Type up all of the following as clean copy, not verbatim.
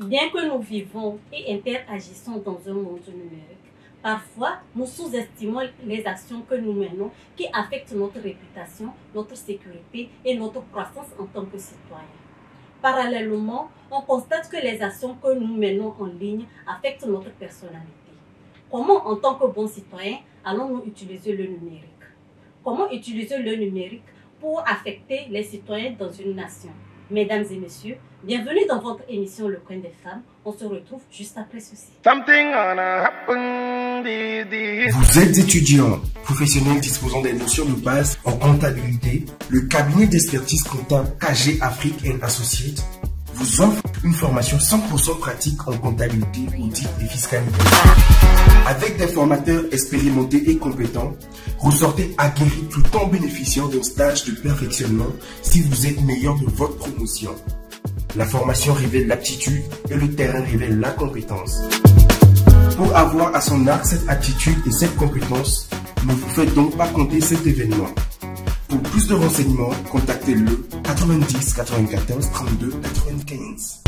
Bien que nous vivons et interagissons dans un monde numérique, parfois nous sous-estimons les actions que nous menons qui affectent notre réputation, notre sécurité et notre croissance en tant que citoyens. Parallèlement, on constate que les actions que nous menons en ligne affectent notre personnalité. Comment, en tant que bons citoyens, allons-nous utiliser le numérique? Comment utiliser le numérique pour affecter les citoyens dans une nation? Mesdames et messieurs, bienvenue dans votre émission Le Coin des Femmes. On se retrouve juste après ceci. Vous êtes étudiant, professionnel disposant des notions de base en comptabilité. Le cabinet d'expertise comptable KG Afrique & Associates vous offre une formation 100% pratique en comptabilité, audit et fiscalité. Avec des formateurs expérimentés et compétents, ressortez aguerris tout en bénéficiant d'un stage de perfectionnement si vous êtes meilleur de votre promotion. La formation révèle l'aptitude et le terrain révèle la compétence. Pour avoir à son arc cette attitude et cette compétence, ne vous faites donc pas compter cet événement. Pour plus de renseignements, contactez-le 90 94 32 95.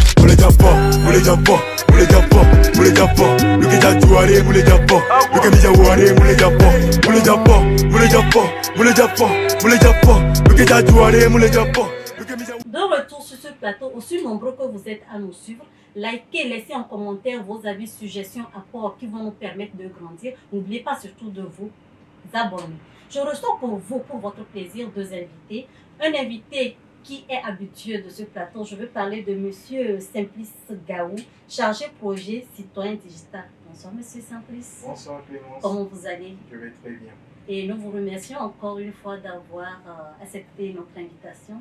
De retour sur ce plateau, aussi nombreux que vous êtes à nous suivre, likez, laissez en commentaire vos avis, suggestions, apports qui vont nous permettre de grandir. N'oubliez pas surtout de vous abonner. Je reçois pour vous, pour votre plaisir, deux invités. Un invité qui est habitué de ce plateau. Je veux parler de Monsieur Simplice Gaou, chargé projet citoyen digital. Bonsoir Monsieur Simplice. Bonsoir Clémence. Comment vous allez? Je vais très bien. Et nous vous remercions encore une fois d'avoir accepté notre invitation.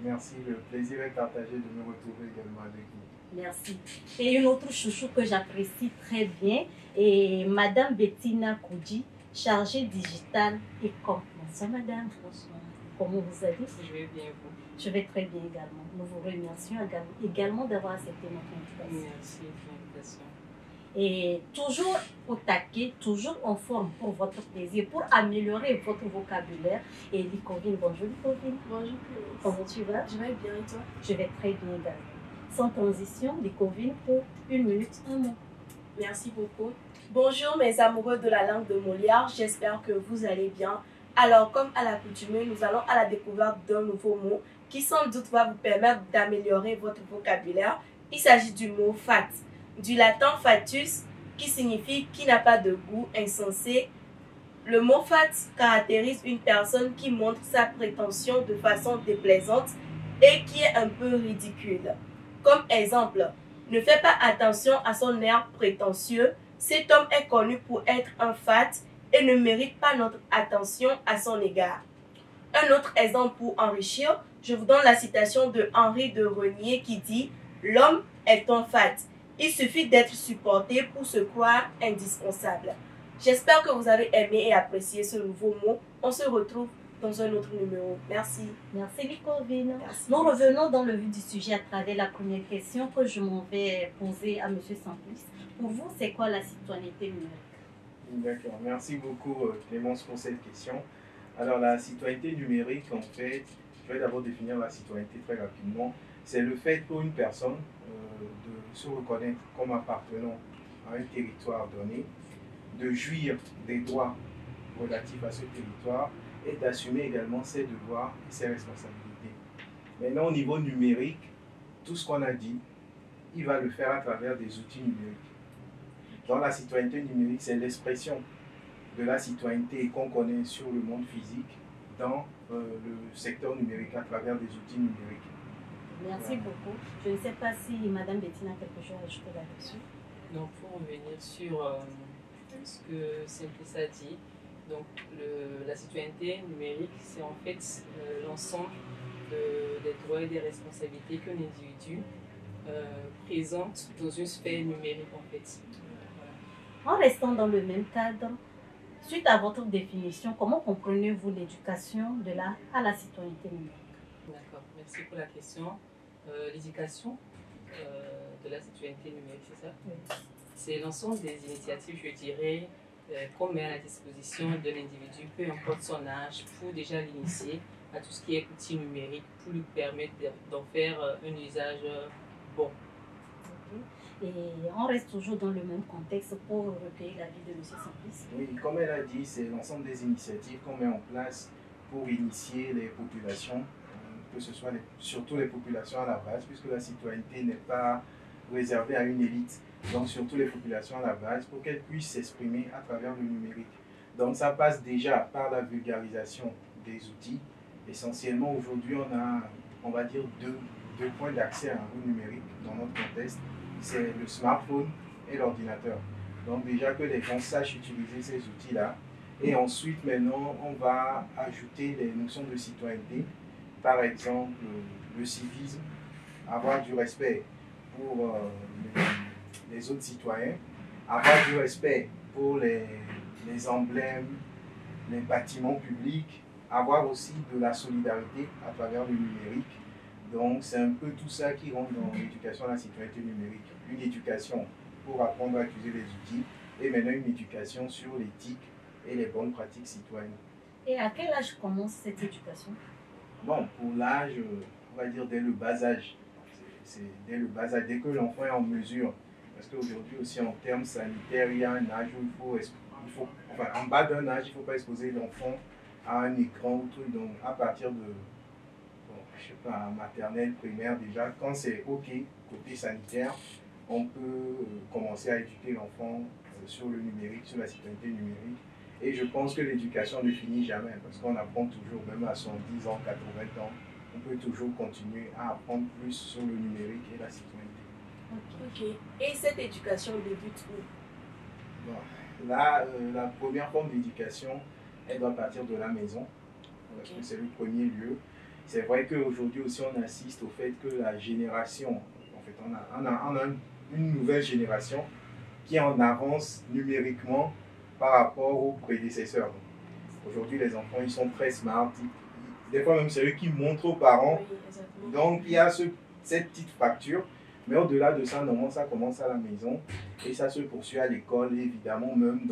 Merci, le plaisir est partagé de me retrouver également avec vous. Merci. Et une autre chouchou que j'apprécie très bien est Madame Bettina Koudji, chargée digitale et com. Bonsoir Madame. Bonsoir. Comment vous allez? Je vais bien, vous. Je vais très bien également. Nous vous remercions également d'avoir accepté notre invitation. Merci pour l'invitation. Et toujours au taquet, toujours en forme pour votre plaisir, pour améliorer votre vocabulaire. Et Licovine, bonjour Licovine. Bonjour. Comment tu vas? Je vais bien et toi? Je vais très bien également. Sans transition, Licovine pour 1 minute, 1 mot. Merci beaucoup. Bonjour mes amoureux de la langue de Molière, j'espère que vous allez bien. Alors comme à l'accoutumée, nous allons à la découverte d'un nouveau mot qui sans doute va vous permettre d'améliorer votre vocabulaire. Il s'agit du mot fat, du latin fatus qui signifie qui n'a pas de goût, insensé. Le mot fat caractérise une personne qui montre sa prétention de façon déplaisante et qui est un peu ridicule. Comme exemple, ne fais pas attention à son air prétentieux, cet homme est connu pour être un fat et ne mérite pas notre attention à son égard. Un autre exemple pour enrichir, je vous donne la citation de Henri de Renier qui dit « L'homme est un fat. Il suffit d'être supporté pour se croire indispensable. » J'espère que vous avez aimé et apprécié ce nouveau mot. On se retrouve dans un autre numéro. Merci. Merci Licovine. Merci. Nous revenons dans le vif du sujet à travers la première question que je m'en vais poser à M. Simplice. Pour vous, c'est quoi la citoyenneté numérique? D'accord, merci beaucoup Clémence pour cette question. Alors la citoyenneté numérique, en fait, je vais d'abord définir la citoyenneté très rapidement. C'est le fait pour une personne de se reconnaître comme appartenant à un territoire donné, de jouir des droits relatifs à ce territoire et d'assumer également ses devoirs et ses responsabilités. Maintenant, au niveau numérique, tout ce qu'on a dit, il va le faire à travers des outils numériques. Dans la citoyenneté numérique, c'est l'expression de la citoyenneté qu'on connaît sur le monde physique dans le secteur numérique à travers des outils numériques. Merci beaucoup. Je ne sais pas si Mme Bettina a quelque chose à ajouter là-dessus. Donc, pour revenir sur ce que Simplice a dit, donc la citoyenneté numérique, c'est en fait l'ensemble des droits et des responsabilités qu'un individu présente dans une sphère numérique en fait. En restant dans le même cadre, suite à votre définition, comment comprenez-vous l'éducation à la citoyenneté numérique? D'accord, merci pour la question. L'éducation de la citoyenneté numérique, c'est ça? Oui. C'est l'ensemble des initiatives, je dirais, qu'on met à la disposition de l'individu, peu importe son âge, pour déjà l'initier à tout ce qui est outil numérique, pour lui permettre d'en faire un usage bon. Okay. Et on reste toujours dans le même contexte pour recueillir l'avis de M. Simplice. Oui, comme elle a dit, c'est l'ensemble des initiatives qu'on met en place pour initier les populations, que ce soit surtout les populations à la base, puisque la citoyenneté n'est pas réservée à une élite, donc surtout les populations à la base, pour qu'elles puissent s'exprimer à travers le numérique. Donc ça passe déjà par la vulgarisation des outils. Essentiellement, aujourd'hui, on a, on va dire, deux points d'accès au numérique dans notre contexte. C'est le smartphone et l'ordinateur. Donc déjà que les gens sachent utiliser ces outils-là. Et ensuite, maintenant, on va ajouter les notions de citoyenneté. Par exemple, le civisme, avoir du respect pour les autres citoyens, avoir du respect pour les emblèmes, les bâtiments publics, avoir aussi de la solidarité à travers le numérique. Donc, c'est un peu tout ça qui rentre dans l'éducation à la citoyenneté numérique. Une éducation pour apprendre à utiliser les outils et maintenant une éducation sur l'éthique et les bonnes pratiques citoyennes. Et à quel âge commence cette éducation? Bon, pour l'âge, on va dire dès le bas âge. C'est dès le bas âge, dès que l'enfant est en mesure. Parce qu'aujourd'hui aussi en termes sanitaires, il y a un âge où enfin, en bas d'un âge, il ne faut pas exposer l'enfant à un écran ou tout. Donc à partir de, bon, je sais pas, maternelle, primaire déjà, quand c'est OK côté sanitaire, on peut commencer à éduquer l'enfant sur le numérique, sur la citoyenneté numérique. Et je pense que l'éducation ne finit jamais, parce qu'on apprend toujours, même à 110 ans, 80 ans, on peut toujours continuer à apprendre plus sur le numérique et la citoyenneté. Ok. Et cette éducation débute où? Bon, là, la première forme d'éducation, elle doit partir de la maison, parce que c'est le premier lieu. C'est vrai qu'aujourd'hui aussi, on assiste au fait que la génération, en fait, on a une nouvelle génération qui est en avance numériquement par rapport aux prédécesseurs. Aujourd'hui, les enfants, ils sont très smart. Des fois, même, c'est eux qui montrent aux parents. Oui, Donc, il y a cette petite fracture. Mais au-delà de ça, normalement, ça commence à la maison et ça se poursuit à l'école et évidemment même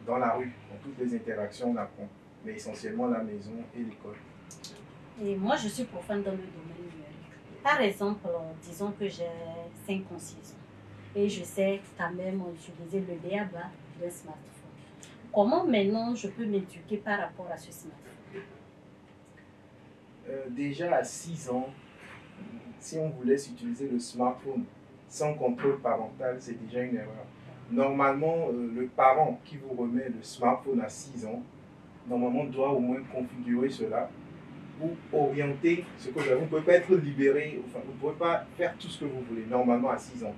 dans la rue. Dans toutes les interactions, on apprend. Mais essentiellement la maison et l'école. Et moi, je suis profane dans le domaine numérique. Par exemple, disons que j'ai 5 ans, 6 ans. Et je sais quand même utiliser le BABA d'un smartphone. Comment maintenant je peux m'éduquer par rapport à ce smartphone? Déjà à 6 ans, si on vous laisse utiliser le smartphone sans contrôle parental, c'est déjà une erreur. Normalement, le parent qui vous remet le smartphone à 6 ans, normalement doit au moins configurer cela ou orienter ce que vous avez. Vous ne pouvez pas être libéré, enfin, vous ne pouvez pas faire tout ce que vous voulez normalement à 6 ans.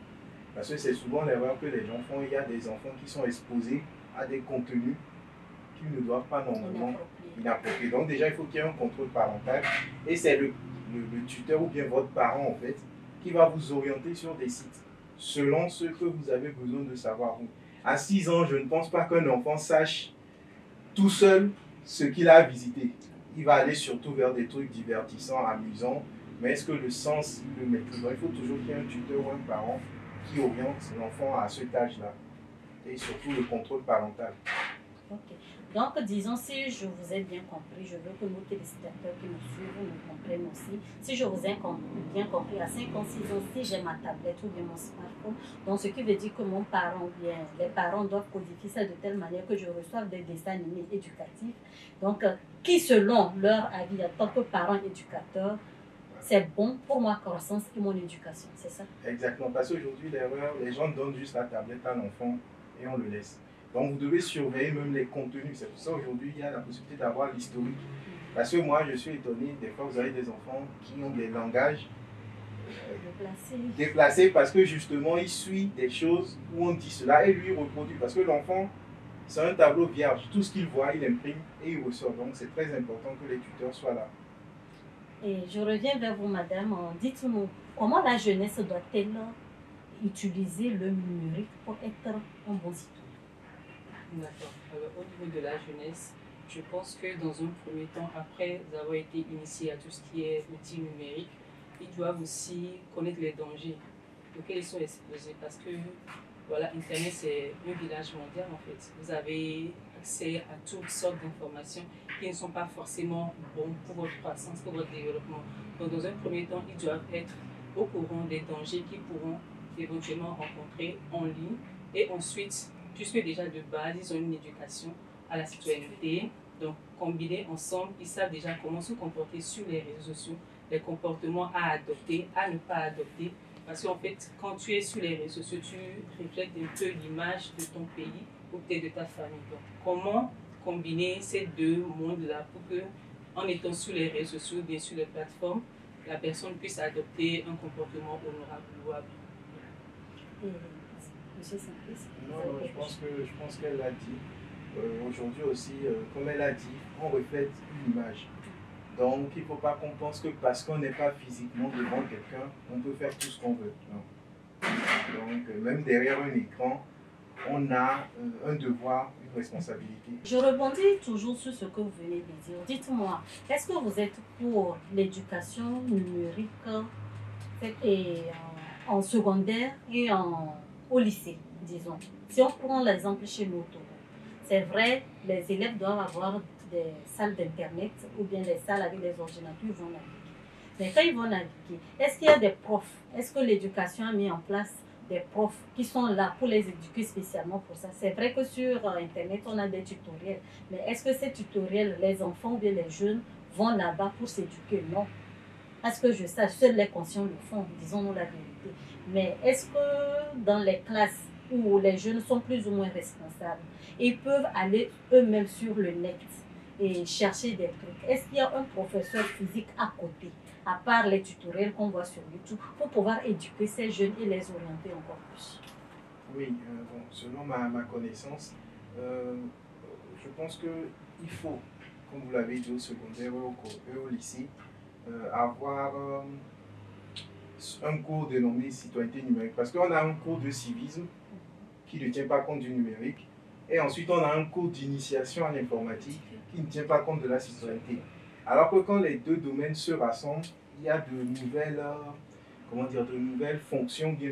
Parce que c'est souvent l'erreur que les gens font. Il y a des enfants qui sont exposés à des contenus qu'ils ne doivent pas normalement inappropriés. Donc déjà, il faut qu'il y ait un contrôle parental. Et c'est le tuteur ou bien votre parent, en fait, qui va vous orienter sur des sites selon ce que vous avez besoin de savoir. À 6 ans, je ne pense pas qu'un enfant sache tout seul ce qu'il a visité. Il va aller surtout vers des trucs divertissants, amusants. Mais est-ce que le sens, il le maîtrise? Il faut toujours qu'il y ait un tuteur ou un parent qui oriente l'enfant à cet âge-là. Et surtout le contrôle parental. Ok. Donc, disons, si je vous ai bien compris, je veux que nos téléspectateurs qui nous suivent nous comprennent aussi. Si je vous ai bien compris, à 5 ans, 6 ans, si j'ai ma tablette ou bien mon smartphone, donc ce qui veut dire que mon parent, bien, les parents doivent codifier ça de telle manière que je reçoive des dessins animés éducatifs. Donc, qui, selon leur avis, en tant que parent éducateur, c'est bon pour ma croissance et mon éducation, c'est ça? Exactement, parce qu'aujourd'hui, l'erreur, les gens donnent juste la tablette à l'enfant et on le laisse. Donc, vous devez surveiller même les contenus. C'est pour ça qu'aujourd'hui, il y a la possibilité d'avoir l'historique. Parce que moi, je suis étonné, des fois, vous avez des enfants qui ont des langages déplacés parce que justement, ils suivent des choses où on dit cela et lui reproduit. Parce que l'enfant, c'est un tableau vierge. Tout ce qu'il voit, il imprime et il ressort. Donc, c'est très important que les tuteurs soient là. Et je reviens vers vous, madame. Dites-nous, comment la jeunesse doit-elle utiliser le numérique pour être un bon citoyen? D'accord. Alors, au niveau de la jeunesse, je pense que dans un premier temps, après avoir été initié à tout ce qui est outils numériques, ils doivent aussi connaître les dangers auxquels ils sont exposés. Parce que voilà, Internet, c'est un village mondial en fait. Vous avez accès à toutes sortes d'informations qui ne sont pas forcément bonnes pour votre croissance, pour votre développement. Donc, dans un premier temps, ils doivent être au courant des dangers qui pourront éventuellement rencontrer en ligne. Et ensuite, puisque déjà de base, ils ont une éducation à la citoyenneté, donc combinés ensemble, ils savent déjà comment se comporter sur les réseaux sociaux, les comportements à adopter, à ne pas adopter. Parce qu'en fait, quand tu es sur les réseaux sociaux, tu reflètes un peu l'image de ton pays ou peut-être de ta famille. Donc, comment combiner ces deux mondes-là pour que, en étant sur les réseaux sociaux, bien sur les plateformes, la personne puisse adopter un comportement honorable, louable. Monsieur Simplice, Non, je pense qu'elle l'a dit. Aujourd'hui aussi, comme elle a dit, on reflète une image. Donc, il ne faut pas qu'on pense que parce qu'on n'est pas physiquement devant quelqu'un, on peut faire tout ce qu'on veut. Non. Donc, même derrière un écran, on a un devoir, une responsabilité. je rebondis toujours sur ce que vous venez de dire. Dites-moi, est-ce que vous êtes pour l'éducation numérique en secondaire et au lycée, disons? Si on prend l'exemple chez nous, c'est vrai, les élèves doivent avoir des salles d'internet ou bien des salles avec des ordinateurs, ils vont naviguer. Mais quand ils vont naviguer, est-ce qu'il y a des profs? Est-ce que l'éducation a mis en place des profs qui sont là pour les éduquer spécialement pour ça? C'est vrai que sur internet on a des tutoriels, mais est-ce que ces tutoriels, les enfants ou bien les jeunes vont là-bas pour s'éduquer? Non. Parce que je sais, seuls les conscients le font, disons-nous la vérité. Mais est-ce que dans les classes où les jeunes sont plus ou moins responsables, ils peuvent aller eux-mêmes sur le net et chercher des trucs? Est-ce qu'il y a un professeur physique à côté, à part les tutoriels qu'on voit sur YouTube, pour pouvoir éduquer ces jeunes et les orienter encore plus? Oui, bon, selon ma connaissance, je pense qu'il faut, comme vous l'avez dit au secondaire et au lycée, avoir un cours dénommé citoyenneté numérique. Parce qu'on a un cours de civisme qui ne tient pas compte du numérique. Et ensuite, on a un cours d'initiation à l'informatique qui ne tient pas compte de la citoyenneté. Alors que quand les deux domaines se rassemblent, il y a de nouvelles fonctions, bien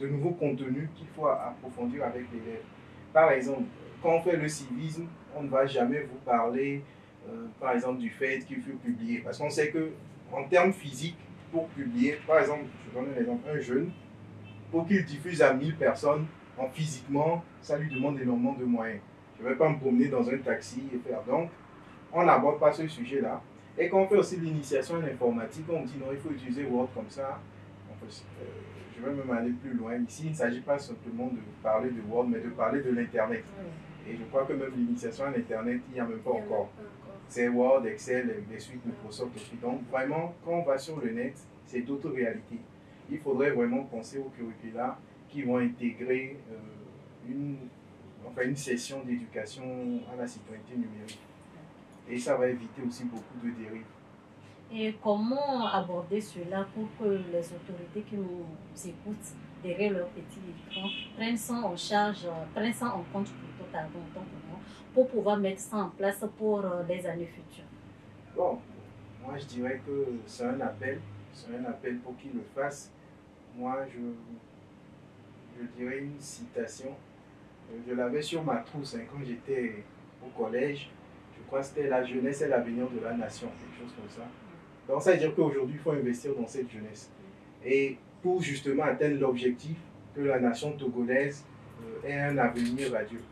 de nouveaux contenus qu'il faut approfondir avec l'élève. Par exemple, quand on fait le civisme, on ne va jamais vous parler, par exemple, du fait qu'il faut publier. Parce qu'on sait qu'en termes physiques, pour publier, par exemple, je donne un exemple, un jeune, pour qu'il diffuse à 1000 personnes, physiquement, ça lui demande énormément de moyens. Je ne vais pas me promener dans un taxi et faire. Donc, on n'aborde pas ce sujet-là. Et quand on fait aussi l'initiation à l'informatique, on dit non, il faut utiliser Word comme ça. Je vais même aller plus loin. Ici, il ne s'agit pas simplement de parler de Word, mais de parler de l'Internet. Et je crois que même l'initiation à l'Internet, il n'y a même pas encore. C'est Word, Excel, les suites Microsoft aussi. Donc, vraiment, quand on va sur le net, c'est d'autres réalités. Il faudrait vraiment penser au curricula qui vont intégrer une session d'éducation à la citoyenneté numérique. Et ça va éviter aussi beaucoup de dérives. Et comment aborder cela pour que les autorités qui nous écoutent derrière leur petit écran prennent ça en charge, prennent ça en compte plutôt pour pouvoir mettre ça en place pour les années futures? Bon, moi je dirais que c'est un appel pour qu'ils le fassent. Moi je dirais une citation, je l'avais sur ma trousse quand j'étais au collège. Je crois que c'était la jeunesse et l'avenir de la nation, quelque chose comme ça. Donc ça veut dire qu'aujourd'hui, il faut investir dans cette jeunesse. Et pour justement atteindre l'objectif que la nation togolaise ait un avenir radieux.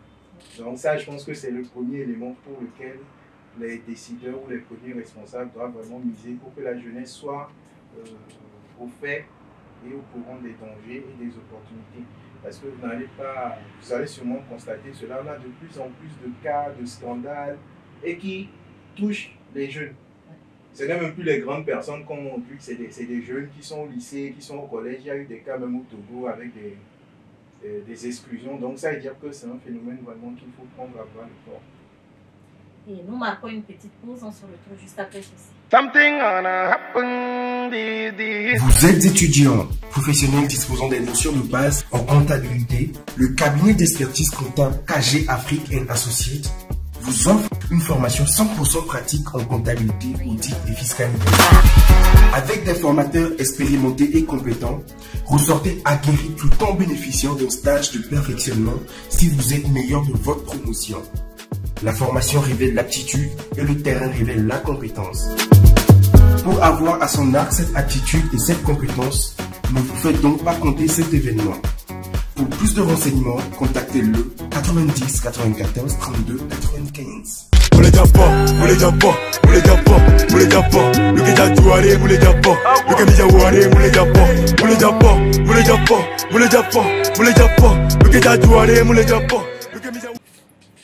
Donc ça, je pense que c'est le premier élément pour lequel les décideurs ou les premiers responsables doivent vraiment miser pour que la jeunesse soit au fait et au courant des dangers et des opportunités. Parce que vous allez sûrement constater cela, on a de plus en plus de cas, de scandales, et qui touchent les jeunes. Ce n'est même plus les grandes personnes qu'on a vu, c'est des jeunes qui sont au lycée, qui sont au collège. Il y a eu des cas même au Togo avec des exclusions. Donc ça veut dire que c'est un phénomène vraiment qu'il faut prendre à bras le corps. Et nous marquons une petite pause, on se retrouve juste après ceci. Vous êtes étudiant, professionnel disposant des notions de base en comptabilité. Le cabinet d'expertise comptable KG Afrique & Associates vous offre une formation 100% pratique en comptabilité, audit et fiscalité. Avec des formateurs expérimentés et compétents, ressortez aguerris tout en bénéficiant d'un stage de perfectionnement si vous êtes meilleur de votre promotion. La formation révèle l'aptitude et le terrain révèle la compétence. Pour avoir à son arc cette aptitude et cette compétence, Ne vous faites donc pas compter cet événement. Pour plus de renseignements, contactez le 90 94 32 95. Mule japa, mule japa, mule japa, mule japa. Luke jatuare, mule japa. Luke mijaware, mule japa, mule japa, mule japa, mule japa, mule japa. Luke jatuare, mule japa.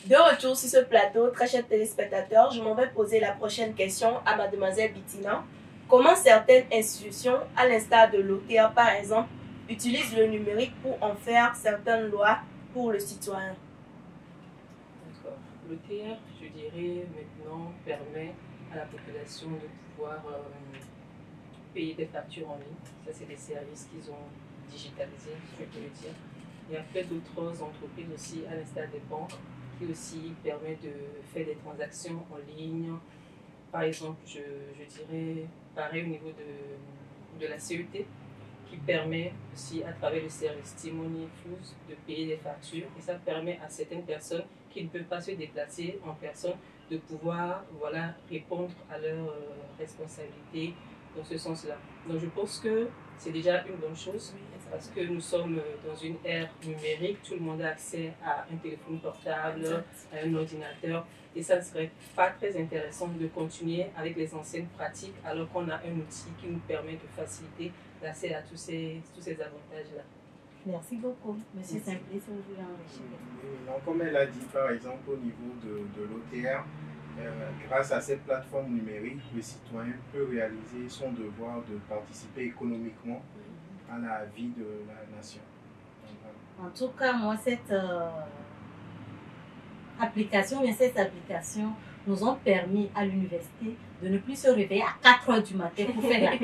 De retour sur ce plateau, très chers téléspectateurs, je m'en vais poser la prochaine question à mademoiselle Bitina. Comment certaines institutions, à l'instar de l'OTR par exemple, utilisent le numérique pour en faire certaines lois pour le citoyen? D'accord. L'OTR, je dirais, maintenant permet à la population de pouvoir payer des factures en ligne. Ça, c'est des services qu'ils ont digitalisés, je peux le dire. Il y a plein d'autres entreprises aussi, à l'instar des banques, qui aussi permettent de faire des transactions en ligne. Par exemple, je dirais, pareil au niveau de la CET, qui permet aussi à travers le service Timoni Flouz de payer des factures. Et ça permet à certaines personnes qui ne peuvent pas se déplacer en personne de pouvoir répondre à leurs responsabilités dans ce sens-là. Donc je pense que c'est déjà une bonne chose parce que nous sommes dans une ère numérique, tout le monde a accès à un téléphone portable, à un ordinateur. Et ça ne serait pas très intéressant de continuer avec les anciennes pratiques alors qu'on a un outil qui nous permet de faciliter l'accès à tous ces avantages-là. Merci beaucoup. Monsieur Simplice, vous voulez enrichir? Comme elle a dit, par exemple, au niveau de l'OTR, grâce à cette plateforme numérique, le citoyen peut réaliser son devoir de participer économiquement à la vie de la nation. En tout cas, moi, ces applications nous ont permis à l'université de ne plus se réveiller à 4 h du matin pour faire la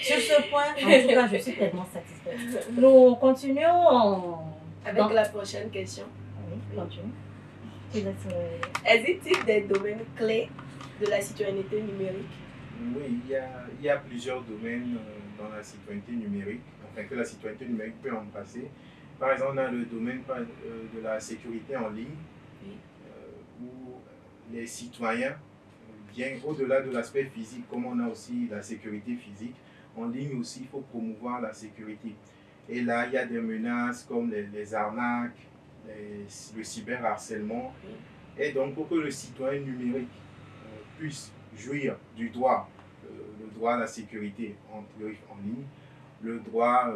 Sur ce point, en tout cas, je suis tellement satisfaite. Nous continuons avec la prochaine question. Oui, continue. Existe-t-il des domaines clés de la citoyenneté numérique? Oui, il y a plusieurs domaines dans la citoyenneté numérique, enfin que la citoyenneté numérique peut embrasser. Par exemple, on a le domaine de la sécurité en ligne, où les citoyens, bien au-delà de l'aspect physique, comme on a aussi la sécurité physique, en ligne aussi, il faut promouvoir la sécurité. Et là, il y a des menaces comme les arnaques, le cyberharcèlement. Et donc, pour que le citoyen numérique puisse jouir du droit, le droit à la sécurité en ligne, le droit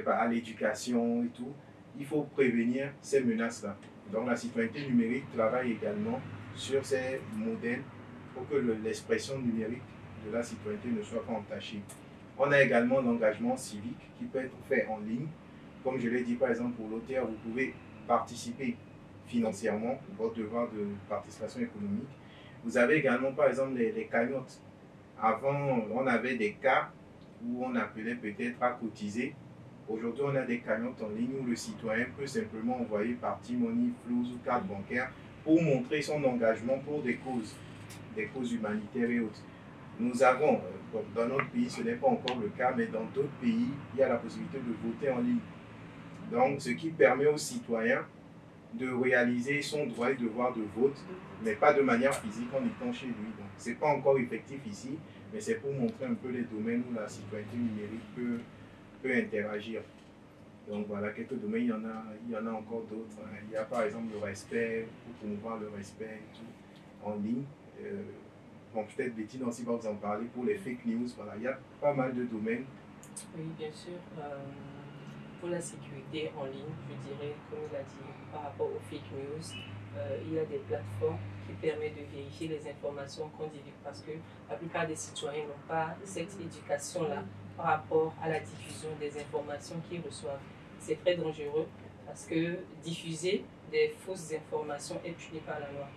à l'éducation et tout, il faut prévenir ces menaces-là. Donc la citoyenneté numérique travaille également sur ces modèles pour que l'expression numérique de la citoyenneté ne soit pas entachée. On a également l'engagement civique qui peut être fait en ligne. Comme je l'ai dit par exemple pour l'OTR, vous pouvez participer financièrement, votre devoir de participation économique. Vous avez également par exemple les cagnottes. Avant, on avait des cas où on appelait peut-être à cotiser. Aujourd'hui, on a des cagnottes en ligne où le citoyen peut simplement envoyer par Timoni, Flouz ou carte bancaire pour montrer son engagement pour des causes humanitaires et autres. Nous avons, dans notre pays, ce n'est pas encore le cas, mais dans d'autres pays, il y a la possibilité de voter en ligne. Donc, ce qui permet aux citoyens de réaliser son droit et devoir de vote, mais pas de manière physique en étant chez lui. Donc, ce n'est pas encore effectif ici, mais c'est pour montrer un peu les domaines où la citoyenneté numérique peut interagir. Donc voilà, quelques domaines, il y en a encore d'autres. Il y a par exemple le respect, pour promouvoir le respect et tout, en ligne. Bon, peut-être Betty aussi va vous en parler pour les fake news. Voilà, il y a pas mal de domaines. Oui, bien sûr. Pour la sécurité en ligne, je dirais, comme il a dit, par rapport aux fake news, il y a des plateformes qui permettent de vérifier les informations qu'on divulgue parce que la plupart des citoyens n'ont pas cette éducation-là par rapport à la diffusion des informations qu'ils reçoivent. C'est très dangereux parce que diffuser des fausses informations est puni par la loi.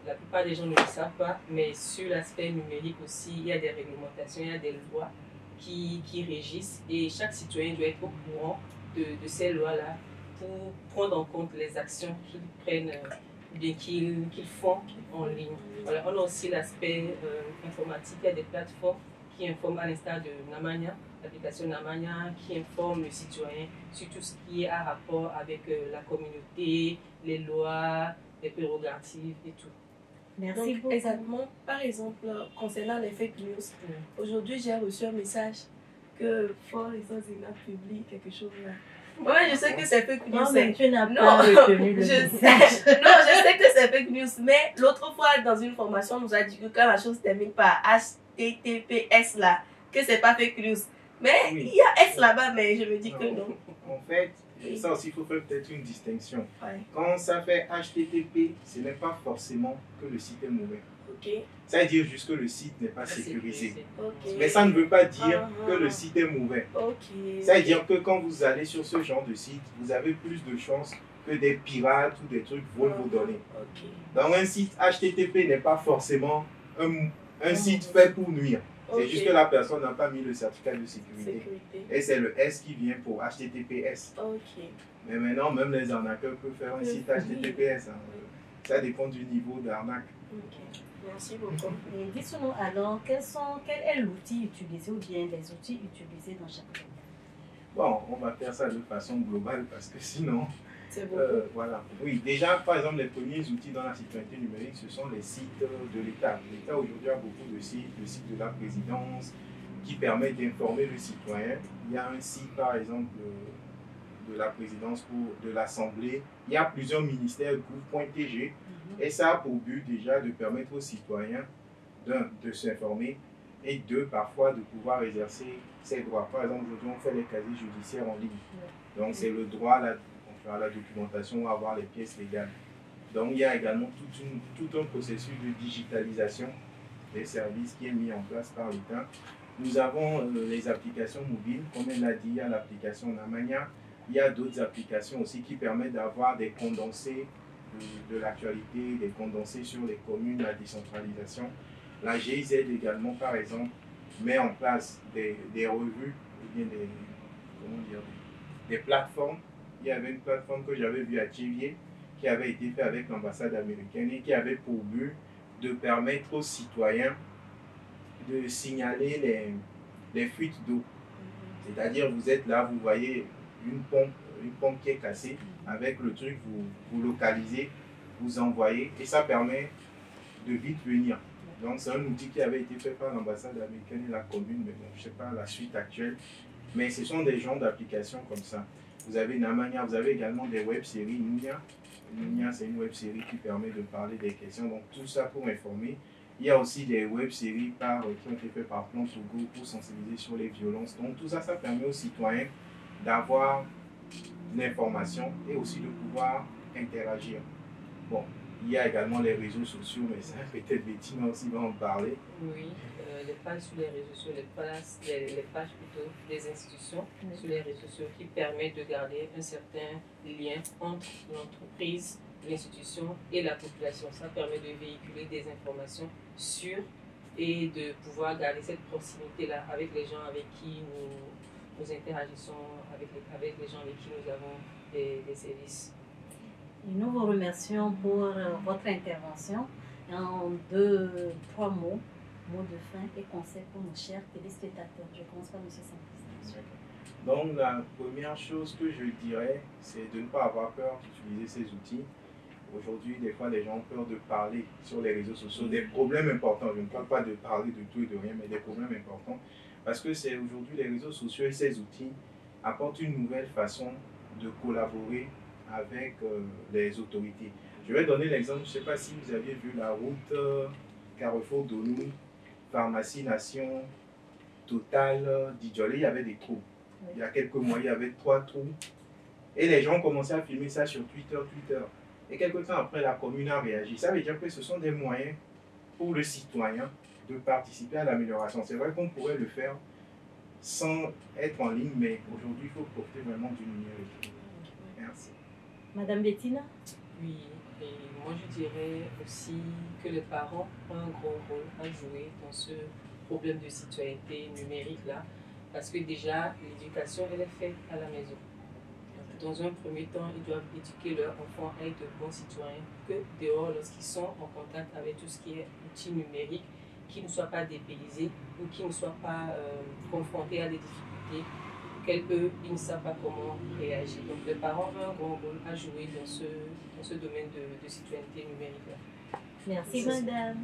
La plupart des gens ne le savent pas, mais sur l'aspect numérique aussi, il y a des réglementations, il y a des lois qui régissent et chaque citoyen doit être au courant de ces lois-là pour prendre en compte les actions qu'ils prennent, qu'ils font en ligne. Voilà, on a aussi l'aspect informatique, il y a des plateformes qui informe à l'instar de Namanya, l'application Namanya, qui informe le citoyen sur tout ce qui est à rapport avec la communauté, les lois, les prérogatives et tout. Merci beaucoup. Exactement. Par exemple, concernant les fake news, aujourd'hui j'ai reçu un message que fort les enseignants publics, quelque chose là. Ouais, je sais que c'est fake news. Non, mais tu n'as Non, pas retenu le je sais, message. non, je sais que c'est fake news, mais l'autre fois, dans une formation, on nous a dit que quand la chose termine par HTTPS là, que c'est pas fake news. Mais Oui. il y a S là-bas, mais je me dis que non. En fait, ça aussi, il faut faire peut-être une distinction. Ouais. Quand ça fait HTTP, ce n'est pas forcément que le site est mauvais. Ok, Ça veut dire juste que le site n'est pas sécurisé. ok. Mais ça ne veut pas dire Ah, que le site est mauvais. Ok. Ça veut dire que quand vous allez sur ce genre de site, vous avez plus de chances que des pirates ou des trucs vont vous donner. Ok. Donc un site HTTP n'est pas forcément un site fait pour nuire. C'est Ok. juste que la personne n'a pas mis le certificat de sécurité. Sécurité. Et c'est le S qui vient pour HTTPS. Ok. Mais maintenant, même les arnaqueurs peuvent faire un site HTTPS. Hein. Ça dépend du niveau d'arnaque. Ok. Merci beaucoup. Et dites-nous alors, quel est l'outil utilisé ou bien les outils utilisés dans chaque domaine? Bon, on va faire ça de façon globale parce que sinon, C'est bon. voilà. Oui, déjà, par exemple, les premiers outils dans la citoyenneté numérique, ce sont les sites de l'État. L'État aujourd'hui a beaucoup de sites, le site de la présidence qui permet d'informer le citoyen. Il y a un site, par exemple, de la présidence ou de l'Assemblée. Il y a plusieurs ministères, gouv.tg, et ça a pour but déjà de permettre aux citoyens de s'informer et parfois de pouvoir exercer ses droits. Par exemple, aujourd'hui, on fait les casiers judiciaires en ligne. Donc, c'est le droit à la documentation ou à avoir les pièces légales. Donc, il y a également tout un processus de digitalisation des services qui est mis en place par l'État. Nous avons les applications mobiles, comme elle l'a dit, il y a l'application Namania. Il y a d'autres applications aussi qui permettent d'avoir des condensés de l'actualité, des condensés sur les communes, la décentralisation. La GIZ également, par exemple, met en place des revues, ou bien des plateformes. Il y avait une plateforme que j'avais vue à Thiviers qui avait été faite avec l'ambassade américaine et qui avait pour but de permettre aux citoyens de signaler les fuites d'eau. C'est-à-dire, vous êtes là, vous voyez une pompe qui est cassée, avec le truc, vous localisez, vous envoyez, et ça permet de vite venir. Donc, c'est un outil qui avait été fait par l'ambassade américaine et la commune, mais bon, je ne sais pas la suite actuelle. Mais ce sont des genres d'applications comme ça. Vous avez Namania, vous avez également des web-séries Nunia. Nunia, c'est une web-série qui permet de parler des questions. Donc, tout ça pour informer. Il y a aussi des web-séries qui ont été faites par Plan Togo pour sensibiliser sur les violences. Donc, tout ça, ça permet aux citoyens d'avoir l'information et aussi de pouvoir interagir. Bon, il y a également les réseaux sociaux, mais ça, peut-être Bettina aussi va en parler. Oui, les pages sur les réseaux sociaux, les pages plutôt des institutions sur les réseaux sociaux qui permettent de garder un certain lien entre l'entreprise, l'institution et la population. Ça permet de véhiculer des informations sûres et de pouvoir garder cette proximité-là avec les gens avec qui nous interagissons, avec les gens avec qui nous avons des services. Et nous vous remercions pour votre intervention. En 3 mots de fin et conseils pour nos chers téléspectateurs. Je commence par M. Saint-Christophe. Donc, la première chose que je dirais, c'est de ne pas avoir peur d'utiliser ces outils. Aujourd'hui, des fois, les gens ont peur de parler sur les réseaux sociaux des problèmes importants. Je ne parle pas de parler de tout et de rien, mais des problèmes importants. Parce que c'est aujourd'hui les réseaux sociaux et ces outils apportent une nouvelle façon de collaborer avec les autorités. Je vais donner l'exemple, je ne sais pas si vous aviez vu la route Carrefour d'Onou, Pharmacie Nation, Total, Didjolé, il y avait des trous. Il y a quelques mois, il y avait 3 trous. Et les gens ont commencé à filmer ça sur Twitter. Et quelques temps après, la commune a réagi. Ça veut dire que ce sont des moyens pour le citoyen de participer à l'amélioration. C'est vrai qu'on pourrait le faire sans être en ligne, mais aujourd'hui, il faut profiter vraiment du numérique. Merci. Madame Bettina? Oui, et moi je dirais aussi que les parents ont un gros rôle à jouer dans ce problème de citoyenneté numérique-là, parce que déjà, l'éducation, elle est faite à la maison. Dans un premier temps, ils doivent éduquer leurs enfants à être de bons citoyens, que dehors, lorsqu'ils sont en contact avec tout ce qui est outils numériques, qu'ils ne soient pas dépaysés ou qu'ils ne soient pas confrontés à des difficultés auxquelles ils ne savent pas comment réagir. Donc les parents ont un grand rôle à jouer dans ce domaine de citoyenneté numérique. Merci, madame.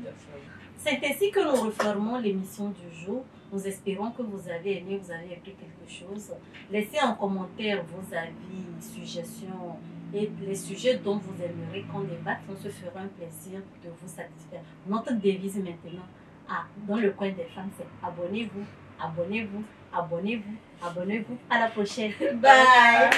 C'est ainsi que nous refermons l'émission du jour. Nous espérons que vous avez aimé, vous avez appris quelque chose. Laissez en commentaire vos avis, suggestions et les sujets dont vous aimeriez qu'on débatte. On se fera un plaisir de vous satisfaire. Notre devise maintenant, dans le coin des femmes, c'est abonnez-vous, abonnez-vous, abonnez-vous, abonnez-vous. À la prochaine. Bye.